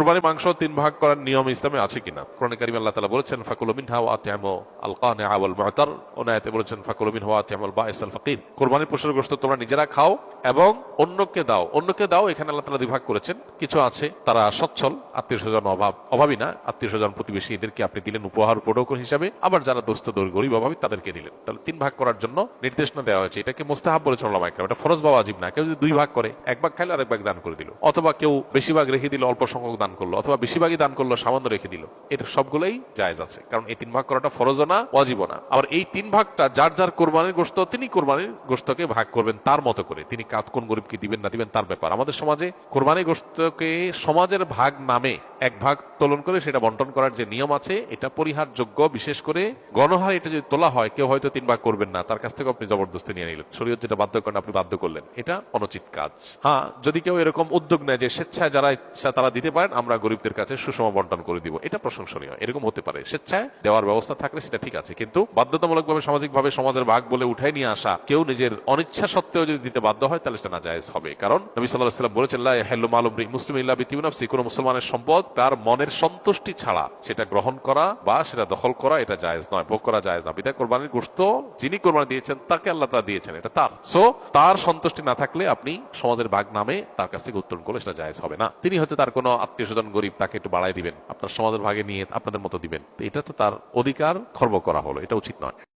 কুরবানির মাংস তিন ভাগ করার নিয়ম ইসলামে আছে কিনা? কোরআনে কারীমে আল্লাহ তাআলা বলেছেন ফাকুলু মিনহা ওয়া আতিমু আল কানিআ ওয়াল মু'তার। অন্য আয়াতে বলেছেন ফাকুলু মিনহা ওয়া আতিমুল বাঈস আল ফাকির। কুরবানির পশুর গোশত তোমরা নিজেরা খাও এবং অন্যকে দাও। অন্যকে দাও এখানে আল্লাহ তাআলা দুই ভাগ করেছেন। কিছু আছে তারা সচ্ছল, আত্মীয়-স্বজন অভাবী না, আত্মীয়-স্বজন প্রতিবেশী এদেরকে আপনি দিলেন উপহার উপঢৌকন হিসাবে, আবার যারা দোস্ত গরিব অভাবী তাদেরকে দিলেন। তাহলে তিন ভাগ করার জন্য নির্দেশনা দেওয়া হয়েছে। এটাকে মুস্তাহাব বলেছেন উলামায়ে কেরাম, এটা ফরজ বা ওয়াজিব না। কেউ যদি দুই ভাগ করে, এক ভাগ খাইলো আর এক ভাগ দান করে দিল, অথবা কেউ বেশি ভাগ রেখে দিল অল্প সংখ্যক দান করলো, অথবা বেশিরভাগই দান করলো সামান্য রেখে দিল, এটা সবগুলোই জায়েজ আছে। কারণ এই তিন ভাগ করাটা ফরজও না ওয়াজিবও না। আবার এই তিন ভাগটা যার যার কোরবানির গোশত তিনি কোরবানির গোশতকে ভাগ করবেন তার মতো করে। তিনি কোন গরিবকে দিবেন না দিবেন তার ব্যাপার। আমাদের সমাজে কোরবানির গোশতকে সমাজের ভাগ নামে এক ভাগ তোলন করে সেটা বন্টন করার যে নিয়ম আছে এটা পরিহারযোগ্য। বিশেষ করে গণহারে এটা যদি তোলা হয়, কেউ হয়তো তিন ভাগ করবেন না, তার কাছ থেকে আপনি জবরদস্তি নিয়ে নিলেন, শরীয়ত যেটা বাধ্য করেন আপনি বাধ্য করলেন, এটা অনুচিত কাজ। হ্যাঁ, যদি কেউ এরকম উদ্যোগ নেয় যে স্বেচ্ছায় যারা ইচ্ছা তারা দিতে পারেন, আমরা গরিবদের কাছে সুষম বন্টন করে দিব, এটা প্রশংসনীয়। এরকম হতে পারে, স্বেচ্ছায় দেওয়ার ব্যবস্থা থাকলে সেটা ঠিক আছে। কিন্তু বাধ্যতামূলকভাবে সামাজিকভাবে সমাজের ভাগ বলে উঠাই নিয়ে আসা, কেউ নিজের অনিচ্ছা সত্ত্বেও যদি দিতে বাধ্য হয় তাহলে সেটা নাজায়েজ হবে। কারণ নবী সাল্লাল্লাহু আলাইহি ওয়াসাল্লাম বলেছেন লা ইয়াহিল্লু মালু মুসলিমিন ইল্লা বিতিবি নাফসি, কোন মুসলমানের সম্পদ তার মনের সন্তুষ্টি ছাড়া সেটা গ্রহণ করা বা সেটা দখল করা এটা জায়েজ নয়, ভোগ করা জায়েজ না। বিধায় কোরবানির গোশত যিনি কোরবানি দিয়েছেন তাকে আল্লাহ তাআলা দিয়েছেন, এটা তার। সো তার সন্তুষ্টি না থাকলে আপনি সমাজের ভাগ নামে তার কাছ থেকে উত্তোলন করলে সেটা জায়েজ হবে না। তিনি হয়তো তার কোনো আত্মীয়-স্বজন গরিব, তাকে একটু বাড়ায় দিবেন, আপনার সমাজের ভাগে নিয়ে আপনাদের মতো দিবেন, এটা তো তার অধিকার খর্ব করা হলো, এটা উচিত নয়।